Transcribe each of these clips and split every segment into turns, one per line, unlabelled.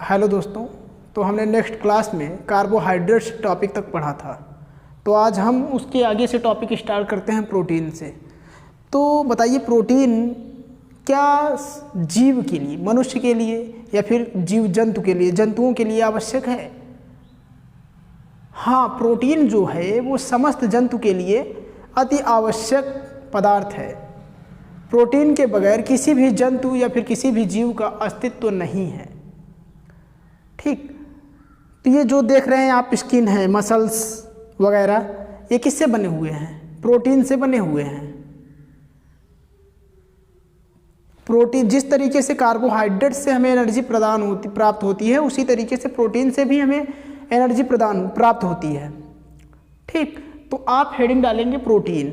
Hello दोस्तों, तो हमने नेक्स्ट क्लास में कार्बोहाइड्रेट्स टॉपिक तक पढ़ा था। तो आज हम उसके आगे से टॉपिक स्टार्ट करते हैं प्रोटीन से। तो बताइए, प्रोटीन क्या जीव के लिए, मनुष्य के लिए या फिर जीव जंतु के लिए, जंतुओं के लिए आवश्यक है? हाँ, प्रोटीन जो है वो समस्त जंतु के लिए अति आवश्यक पदार्थ है। प्रोटीन के बगैर किसी भी जंतु या फिर किसी भी जीव का अस्तित्व नहीं है। ठीक, तो ये जो देख रहे हैं आप, स्किन है, मसल्स वगैरह, ये किससे बने हुए हैं? प्रोटीन से बने हुए हैं। प्रोटीन, जिस तरीके से कार्बोहाइड्रेट से हमें एनर्जी प्राप्त होती है, उसी तरीके से प्रोटीन से भी हमें एनर्जी प्राप्त होती है। ठीक, तो आप हेडिंग डालेंगे प्रोटीन।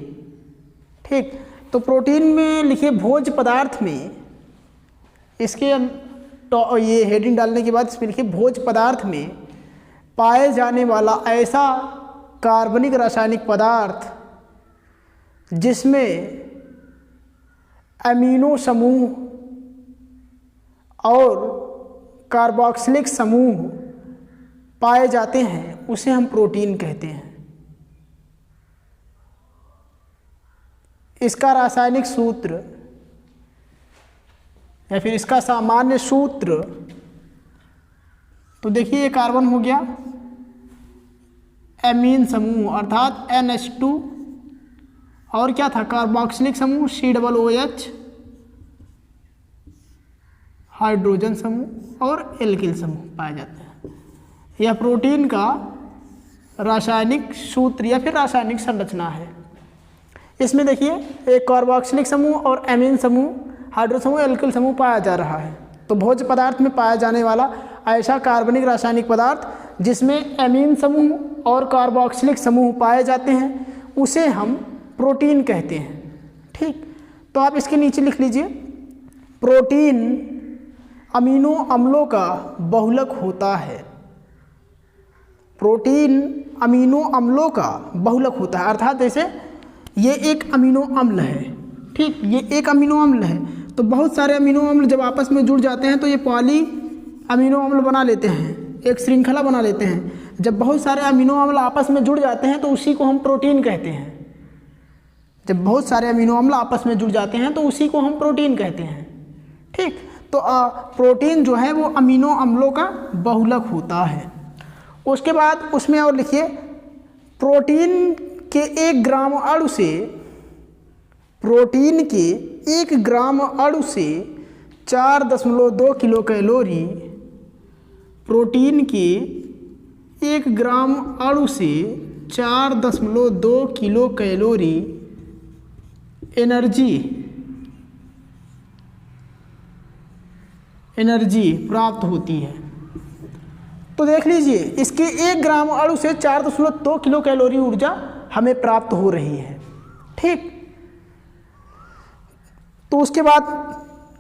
ठीक, तो प्रोटीन में लिखिए भोज्य पदार्थ में, इसके तो ये हेडिंग डालने के बाद इसमें लिखिए भोज्य पदार्थ में पाए जाने वाला ऐसा कार्बनिक रासायनिक पदार्थ जिसमें अमीनो समूह और कार्बोक्सिलिक समूह पाए जाते हैं, उसे हम प्रोटीन कहते हैं। इसका रासायनिक सूत्र या फिर इसका सामान्य सूत्र, तो देखिए ये कार्बन हो गया, एमीन समूह अर्थात NH2, और क्या था? कार्बोक्सिलिक समूह COOH, हाइड्रोजन समूह और एल्किल समूह पाए जाते हैं। यह प्रोटीन का रासायनिक सूत्र या फिर रासायनिक संरचना है। इसमें देखिए एक कार्बोक्सिलिक समूह और एमीन समूह, हाइड्रो समूह, एल्किल समूह पाया जा रहा है। तो भोज्य पदार्थ में पाया जाने वाला ऐसा कार्बनिक रासायनिक पदार्थ जिसमें एमीन समूह और कार्बोक्सिलिक समूह पाए जाते हैं, उसे हम प्रोटीन कहते हैं। ठीक, तो आप इसके नीचे लिख लीजिए, प्रोटीन अमीनो अम्लों का बहुलक होता है। प्रोटीन अमीनो अम्लों का बहुलक होता है, अर्थात जैसे ये एक अमीनो अम्ल है। ठीक, ये एक अमीनो अम्ल है, तो बहुत सारे अमीनो अम्ल जब आपस में जुड़ जाते हैं तो ये पॉली अमीनो अम्ल बना लेते हैं, एक श्रृंखला बना लेते हैं। जब बहुत सारे अमीनो अम्ल आपस में जुड़ जाते हैं तो उसी को हम प्रोटीन कहते हैं। जब बहुत सारे अमीनो अम्ल आपस में जुड़ जाते हैं तो उसी को हम प्रोटीन कहते हैं। ठीक, तो प्रोटीन जो है वो अमीनो अम्लों का बहुलक होता है। उसके बाद उसमें और लिखिए, प्रोटीन के 1 ग्राम अणु से, प्रोटीन के 1 ग्राम अणु से 4.2 किलो कैलोरी, प्रोटीन के 1 ग्राम अणु से 4.2 किलो कैलोरी एनर्जी प्राप्त होती है। तो देख लीजिए, इसके 1 ग्राम अणु से 4.2 किलो कैलोरी ऊर्जा हमें प्राप्त हो रही है। ठीक, तो उसके बाद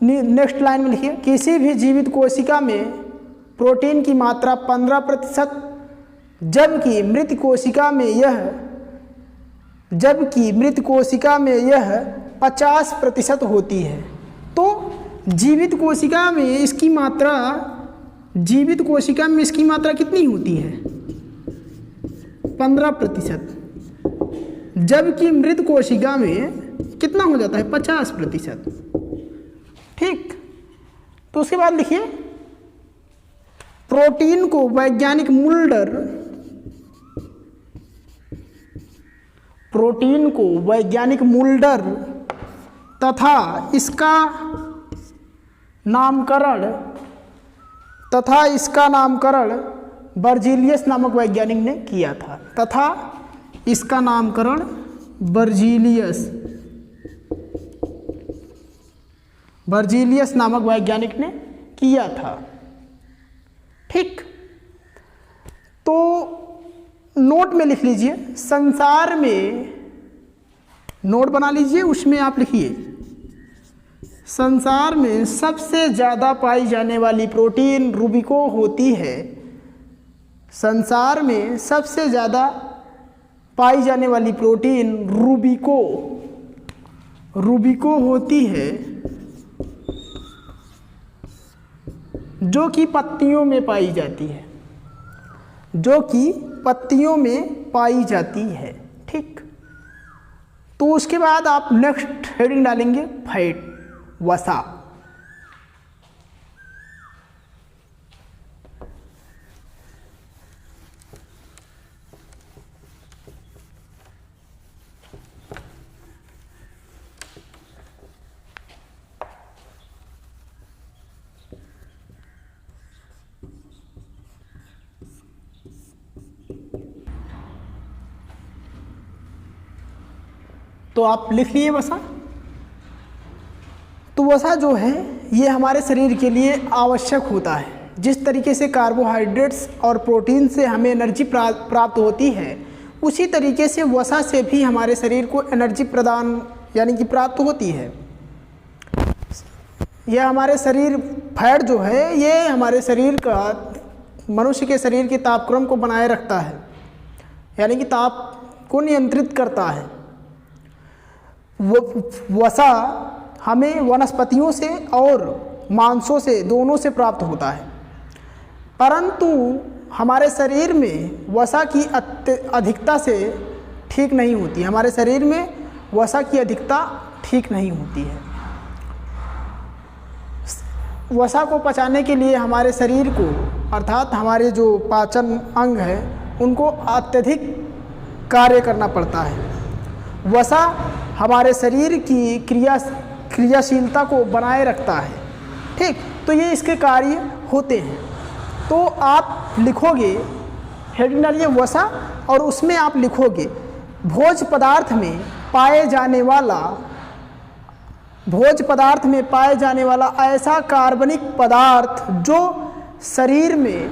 नेक्स्ट लाइन में लिखिए, किसी भी जीवित कोशिका में प्रोटीन की मात्रा 15%, जबकि मृत कोशिका में यह 50% होती है। तो जीवित कोशिका में इसकी मात्रा कितनी होती है? 15%, जबकि मृत कोशिका में कितना हो जाता है? 50%। ठीक, तो उसके बाद लिखिए, प्रोटीन को वैज्ञानिक मूल्डर तथा इसका नामकरण बर्जीलियस नामक वैज्ञानिक ने किया था। तथा इसका नामकरण बर्जीलियस नामक वैज्ञानिक ने किया था। ठीक, तो नोट में लिख लीजिए, संसार में नोट बना लीजिए, उसमें आप लिखिए, संसार में सबसे ज़्यादा पाई जाने वाली प्रोटीन रूबिको होती है। संसार में सबसे ज़्यादा पाई जाने वाली प्रोटीन रूबिको होती है, जो कि पत्तियों में पाई जाती है, जो कि पत्तियों में पाई जाती है। ठीक, तो उसके बाद आप नेक्स्ट हेडिंग डालेंगे फैट, वसा। तो आप लिख लिए वसा। तो वसा जो है ये हमारे शरीर के लिए आवश्यक होता है। जिस तरीके से कार्बोहाइड्रेट्स और प्रोटीन से हमें एनर्जी प्राप्त होती है, उसी तरीके से वसा से भी हमारे शरीर को एनर्जी प्रदान यानी कि प्राप्त होती है। यह हमारे शरीर, फैट जो है ये हमारे शरीर का, मनुष्य के शरीर के तापक्रम को बनाए रखता है, यानी कि ताप को नियंत्रित करता है। वसा हमें वनस्पतियों से और मांसों से, दोनों से प्राप्त होता है, परंतु हमारे शरीर में वसा की अधिकता से ठीक नहीं होती। हमारे शरीर में वसा की अधिकता ठीक नहीं होती है। वसा को पचाने के लिए हमारे शरीर को, अर्थात हमारे जो पाचन अंग है, उनको अत्यधिक कार्य करना पड़ता है। वसा हमारे शरीर की क्रियाशीलता को बनाए रखता है। ठीक, तो ये इसके कार्य होते हैं। तो आप लिखोगे, हेडिंग डालिए वसा, और उसमें आप लिखोगे भोज्य पदार्थ में पाए जाने वाला ऐसा कार्बनिक पदार्थ जो शरीर में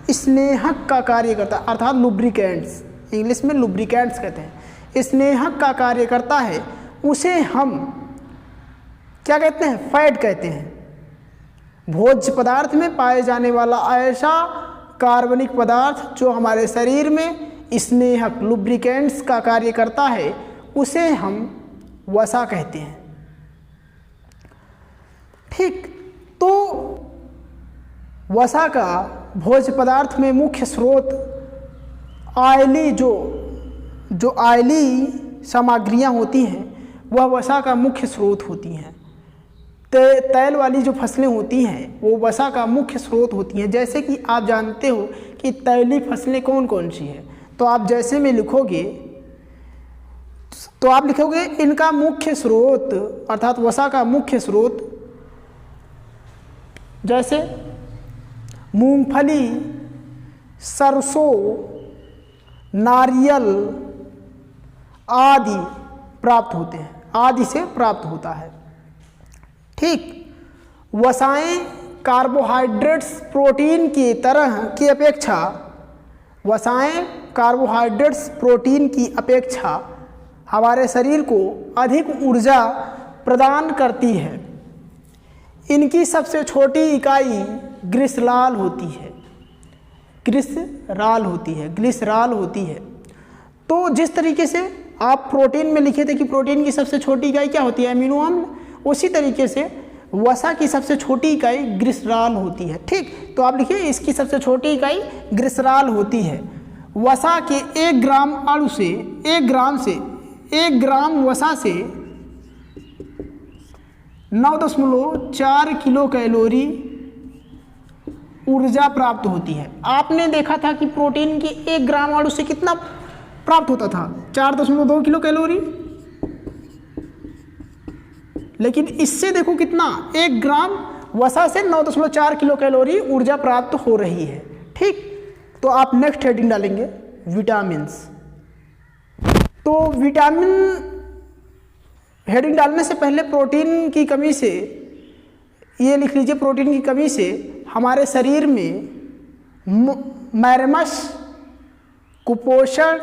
स्नेहक का कार्य करता है, अर्थात लुब्रिकेंट्स, इंग्लिश में लुब्रिकेंट्स कहते हैं, स्नेहक का कार्य करता है, उसे हम क्या कहते हैं? फैट कहते हैं। भोज्य पदार्थ में पाए जाने वाला ऐसा कार्बनिक पदार्थ जो हमारे शरीर में स्नेहक, लुब्रिकेंट्स का कार्य करता है, उसे हम वसा कहते हैं। ठीक, तो वसा का भोज्य पदार्थ में मुख्य स्रोत ऑयली, जो ऑयली सामग्रियां होती हैं, वह वसा का मुख्य स्रोत होती हैं। तेल वाली जो फसलें होती हैं वो वसा का मुख्य स्रोत होती हैं। जैसे कि आप जानते हो कि तैलीय फसलें कौन कौन सी हैं, तो आप जैसे में लिखोगे तो आप लिखोगे इनका मुख्य स्रोत, अर्थात वसा का मुख्य स्रोत, जैसे मूंगफली, सरसों, नारियल आदि प्राप्त होते हैं, आदि से प्राप्त होता है। ठीक, वसाएं कार्बोहाइड्रेट्स प्रोटीन की तरह की अपेक्षा, वसाएं कार्बोहाइड्रेट्स प्रोटीन की अपेक्षा हमारे शरीर को अधिक ऊर्जा प्रदान करती है। इनकी सबसे छोटी इकाई ग्लिसरॉल होती है, ग्लिसरॉल होती है। तो जिस तरीके से आप प्रोटीन में लिखे थे कि प्रोटीन की सबसे छोटी इकाई क्या होती है? अमीनो अम्ल। उसी तरीके से वसा की सबसे छोटी इकाई ग्लिसरॉल होती है। ठीक, तो आप लिखिए इसकी सबसे छोटी इकाई ग्लिसरॉल होती है। वसा के 1 ग्राम अणु से 1 ग्राम वसा से 9.4 किलो कैलोरी ऊर्जा प्राप्त होती है। आपने देखा था कि प्रोटीन की 1 ग्राम अणु से कितना प्राप्त होता था? 4.2 किलो कैलोरी। लेकिन इससे देखो कितना, 1 ग्राम वसा से 9.4 किलो कैलोरी ऊर्जा प्राप्त हो रही है। ठीक, तो आप नेक्स्ट हेडिंग डालेंगे विटामिन्स। तो विटामिन हेडिंग डालने से पहले प्रोटीन की कमी से, ये लिख लीजिए, प्रोटीन की कमी से हमारे शरीर में मैरमस, कुपोषण,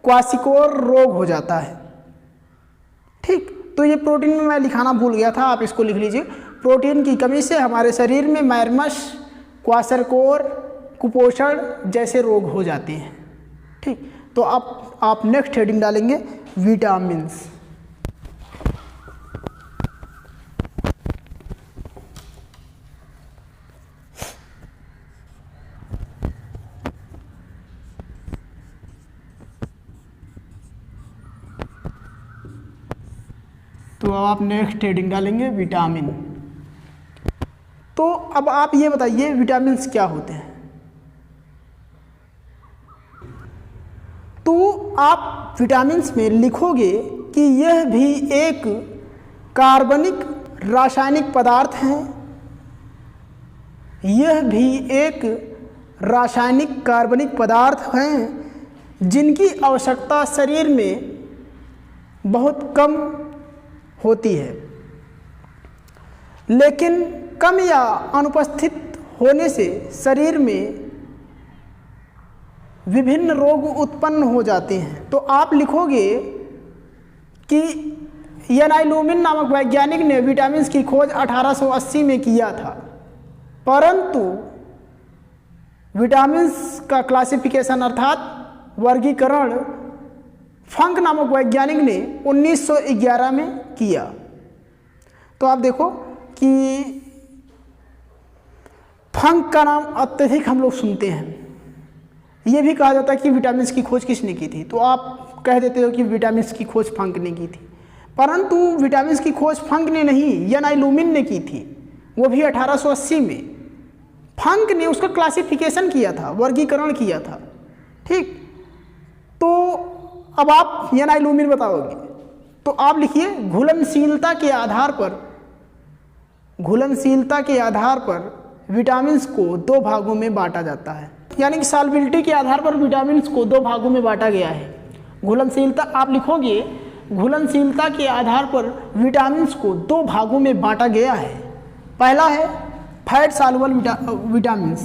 क्वासिकोर रोग हो जाता है। ठीक, तो ये प्रोटीन में मैं लिखाना भूल गया था, आप इसको लिख लीजिए। प्रोटीन की कमी से हमारे शरीर में मैरमस, क्वासिकोर, कुपोषण जैसे रोग हो जाते हैं। ठीक, तो आप नेक्स्ट हेडिंग डालेंगे विटामिन्स। तो अब आप नेक्स्ट हेडिंग डालेंगे विटामिन। तो अब आप ये बताइए विटामिन्स क्या होते हैं। तो आप विटामिन्स में लिखोगे कि यह भी एक कार्बनिक रासायनिक पदार्थ है, यह भी एक रासायनिक कार्बनिक पदार्थ हैं जिनकी आवश्यकता शरीर में बहुत कम होती है, लेकिन कम या अनुपस्थित होने से शरीर में विभिन्न रोग उत्पन्न हो जाते हैं। तो आप लिखोगे कि एनाइलूमिन नामक वैज्ञानिक ने विटामिन की खोज 1880 में किया था, परंतु विटामिन्स का क्लासिफिकेशन अर्थात वर्गीकरण फंक नामक वैज्ञानिक ने 1911 में किया। तो आप देखो कि फंक का नाम अत्यधिक हम लोग सुनते हैं। ये भी कहा जाता है कि विटामिन्स की खोज किसने की थी, तो आप कह देते हो कि विटामिन्स की खोज फंक ने की थी, परंतु विटामिन्स की खोज फंक ने नहीं, एनाइलूमिन ने की थी, वो भी 1880 में। फंक ने उसका क्लासिफिकेशन किया था, वर्गीकरण किया था। ठीक, तो अब आप एनाइलूमिन बताओगे तो आप लिखिए घुलनशीलता के आधार पर विटामिन्स को 2 भागों में बांटा जाता है, यानी कि सॉल्बिलिटी के आधार पर विटामिन्स को 2 भागों में बांटा गया है। घुलनशीलता आप लिखोगे घुलनशीलता के आधार पर विटामिन्स को 2 भागों में बांटा गया है। पहला है फैट सॉल्युबल विटामिन्स,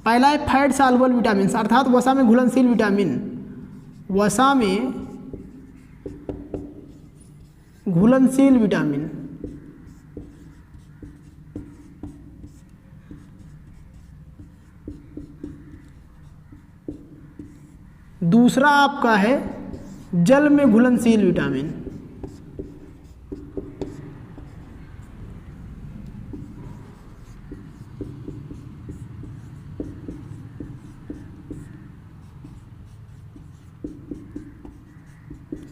पहला है फैट सॉल्युबल विटामिन्स अर्थात वसा में घुलनशील विटामिन, वसा में घुलनशील विटामिन। दूसरा आपका है जल में घुलनशील विटामिन।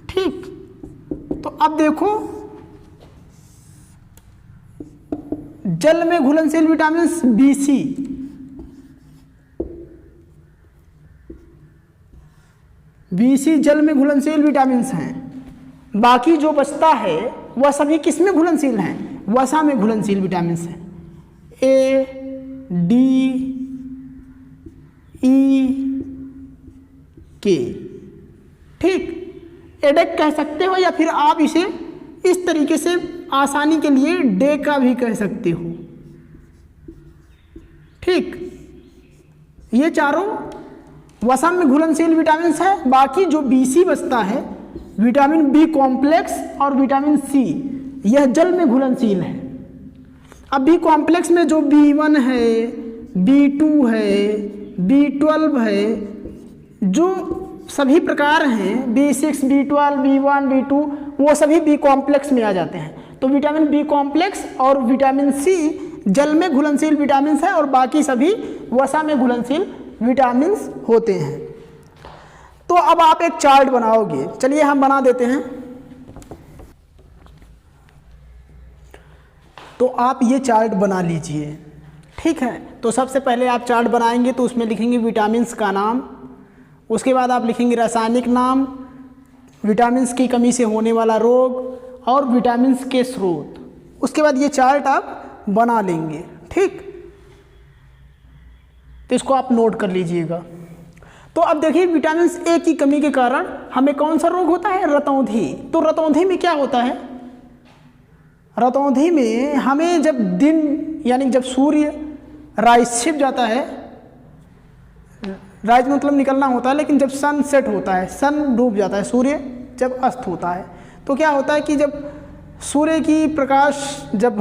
ठीक, तो अब देखो जल में घुलनशील विटामिन BC, BC जल में घुलनशील विटामिन हैं। बाकी जो बचता है वह सभी किस में घुलनशील हैं, वसा में घुलनशील विटामिन हैं। A, D, E, K। ठीक, एडेक कह सकते हो या फिर आप इसे इस तरीके से आसानी के लिए डे का भी कह सकते हो। ठीक, ये चारों वसा में घुलनशील विटामिन है। बाकी जो BC बचता है विटामिन B कॉम्प्लेक्स और विटामिन C, यह जल में घुलनशील है। अब B कॉम्प्लेक्स में जो B1 है, B2 है, B12 है, जो सभी प्रकार हैं B6, B12, B1, B2, वो सभी B कॉम्प्लेक्स में आ जाते हैं। तो विटामिन B कॉम्प्लेक्स और विटामिन C जल में घुलनशील विटामिन है और बाकी सभी वसा में घुलनशील विटामिन होते हैं। तो अब आप एक चार्ट बनाओगे, चलिए हम बना देते हैं। तो आप ये चार्ट बना लीजिए। ठीक है, तो सबसे पहले आप चार्ट बनाएंगे तो उसमें लिखेंगे विटामिन्स का नाम, उसके बाद आप लिखेंगे रासायनिक नाम, विटामिन्स की कमी से होने वाला रोग और विटामिन्स के स्रोत। उसके बाद ये चार्ट आप बना लेंगे। ठीक, तो इसको आप नोट कर लीजिएगा। तो अब देखिए विटामिन ए की कमी के कारण हमें कौन सा रोग होता है, रतौंधी। तो रतौंधी में क्या होता है, रतौंधी में हमें जब दिन यानी जब सूर्य राइज छिप जाता है, राइज मतलब निकलना होता है, लेकिन जब सन सेट होता है, सन डूब जाता है, सूर्य जब अस्त होता है, तो क्या होता है कि जब सूर्य की प्रकाश जब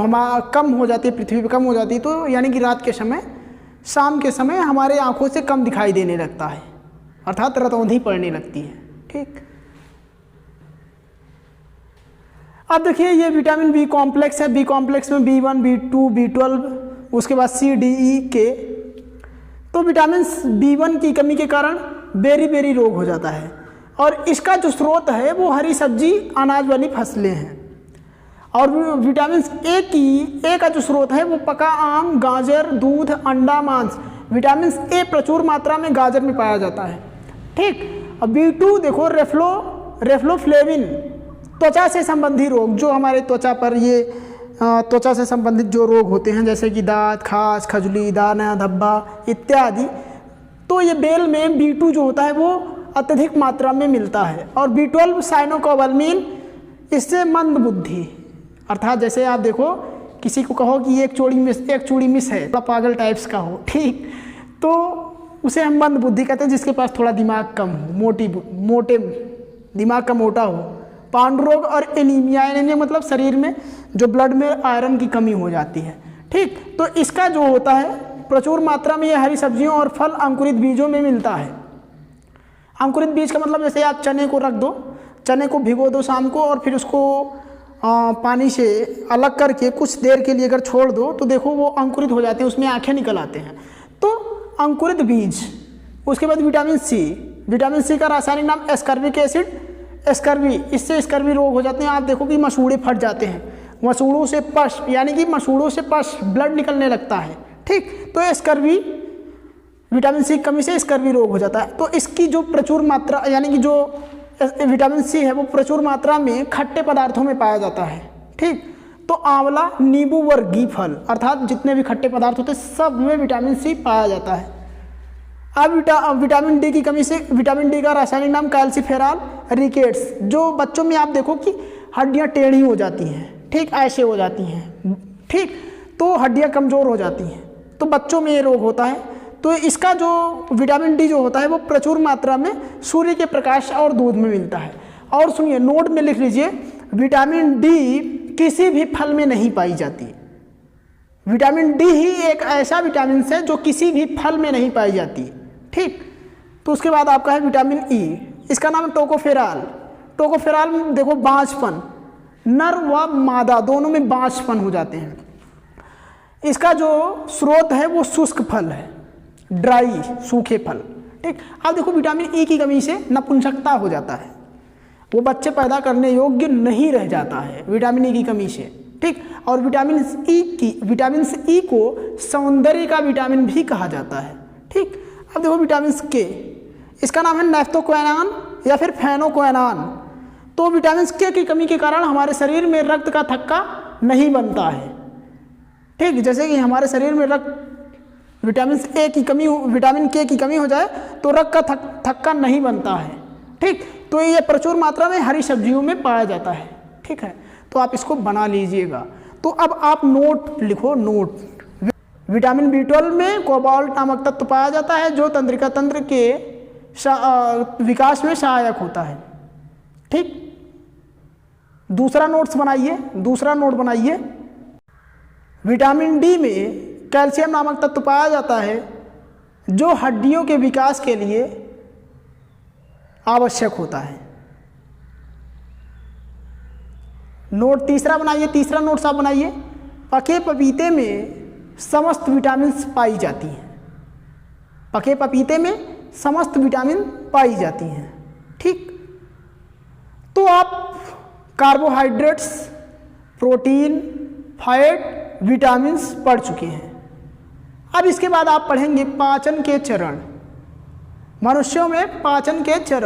कम हो जाती है, पृथ्वी पर कम हो जाती है, तो यानी कि रात के समय, शाम के समय हमारे आंखों से कम दिखाई देने लगता है, अर्थात रतौंधी पड़ने लगती है। ठीक, अब देखिए ये विटामिन बी कॉम्प्लेक्स है, बी कॉम्प्लेक्स में B1, B2, B12, उसके बाद C, D, E, K। तो विटामिन B1 की कमी के कारण बेरी रोग हो जाता है, और इसका जो स्रोत है वो हरी सब्जी अनाज वाली फसलें हैं। और विटामिन ए का जो स्रोत है वो पका आम, गाजर, दूध, अंडा, मांस। विटामिन ए प्रचुर मात्रा में गाजर में पाया जाता है। ठीक। अब B2 देखो, रेफ्लोफ्लेविन, त्वचा से संबंधी रोग, जो हमारे त्वचा पर ये त्वचा से संबंधित जो रोग होते हैं जैसे कि दांत, खाज, खजुली, दाना, धब्बा इत्यादि, तो ये बेल में B2 जो होता है वो अत्यधिक मात्रा में मिलता है। और B12 साइनोकोबालमिन, इससे मंद बुद्धि, अर्थात जैसे आप देखो किसी को कहो कि एक चूड़ी मिस है, थोड़ा पागल टाइप्स का हो, ठीक, तो उसे हम मंद बुद्धि कहते हैं, जिसके पास थोड़ा दिमाग कम हो, मोटे दिमाग का मोटा हो। पांडु रोग और एनीमिया मतलब शरीर में जो ब्लड में आयरन की कमी हो जाती है। ठीक। तो इसका जो होता है प्रचुर मात्रा में ये हरी सब्जियों और फल अंकुरित बीजों में मिलता है। अंकुरित बीज का मतलब जैसे आप चने को रख दो, चने को भिगो दो शाम को और फिर उसको पानी से अलग करके कुछ देर के लिए अगर छोड़ दो तो देखो वो अंकुरित हो जाते हैं, उसमें आँखें निकल आते हैं, तो अंकुरित बीज। उसके बाद विटामिन सी का रासायनिक नाम एस्कर्बिक एसिड, स्कर्वी, इससे स्कर्वी रोग हो जाते हैं। आप देखो कि मसूड़े फट जाते हैं, मसूड़ों से पश, यानी कि मसूड़ों से पश ब्लड निकलने लगता है। ठीक। तो स्कर्वी, विटामिन सी की कमी से स्कर्वी रोग हो जाता है। तो इसकी जो प्रचुर मात्रा, यानी कि जो विटामिन सी है वो प्रचुर मात्रा में खट्टे पदार्थों में पाया जाता है। ठीक। तो आंवला, नींबू वर्गीय फल, अर्थात जितने भी खट्टे पदार्थ होते हैं सब में विटामिन सी पाया जाता है। अब विटामिन डी की कमी से, विटामिन डी का रासायनिक नाम कैल्सीफेरॉल रिकेट्स, जो बच्चों में आप देखो कि हड्डियां टेढ़ी हो जाती हैं, ठीक, ऐसे हो जाती हैं, ठीक, तो हड्डियां कमज़ोर हो जाती हैं, तो बच्चों में ये रोग होता है। तो इसका जो विटामिन डी जो होता है वो प्रचुर मात्रा में सूर्य के प्रकाश और दूध में मिलता है। और सुनिए, नोट में लिख लीजिए, विटामिन डी किसी भी फल में नहीं पाई जाती। विटामिन डी ही एक ऐसा विटामिन है जो किसी भी फल में नहीं पाई जाती। ठीक। तो उसके बाद आपका है विटामिन ई, इसका नाम है टोकोफेरॉल। टोकोफेरॉल में देखो बांझपन, नर व मादा दोनों में बांझपन हो जाते हैं। इसका जो स्रोत है वो शुष्क फल है, ड्राई, सूखे फल। ठीक। अब देखो विटामिन ई की कमी से नपुंसकता हो जाता है, वो बच्चे पैदा करने योग्य नहीं रह जाता है विटामिन ई की कमी से। ठीक। और विटामिन ई को सौंदर्य का विटामिन भी कहा जाता है। ठीक। अब देखो विटामिन के, इसका नाम है नैफ्थोक्वेनान या फिर फेनोक्वेनान। तो विटामिन के की कमी के कारण हमारे शरीर में रक्त का थक्का नहीं बनता है। ठीक। जैसे कि हमारे शरीर में विटामिन के की कमी हो जाए तो रक्त का थक्का नहीं बनता है। ठीक। तो ये प्रचुर मात्रा में हरी सब्जियों में पाया जाता है। ठीक है, तो आप इसको बना लीजिएगा। तो अब आप नोट लिखो, नोट। विटामिन B12 में कोबाल्ट नामक तत्व पाया जाता है जो तंत्रिका तंत्र के विकास में सहायक होता है। ठीक। दूसरा नोट बनाइए। विटामिन डी में कैल्शियम नामक तत्व पाया जाता है जो हड्डियों के विकास के लिए आवश्यक होता है। तीसरा नोट आप बनाइए। पके पपीते में समस्त विटामिन पाई जाती हैं। पके पपीते में समस्त विटामिन पाई जाती हैं। ठीक। तो आप कार्बोहाइड्रेट्स, प्रोटीन, फैट, विटामिन्स पढ़ चुके हैं। अब इसके बाद आप पढ़ेंगे पाचन के चरण, मनुष्यों में पाचन के चरण।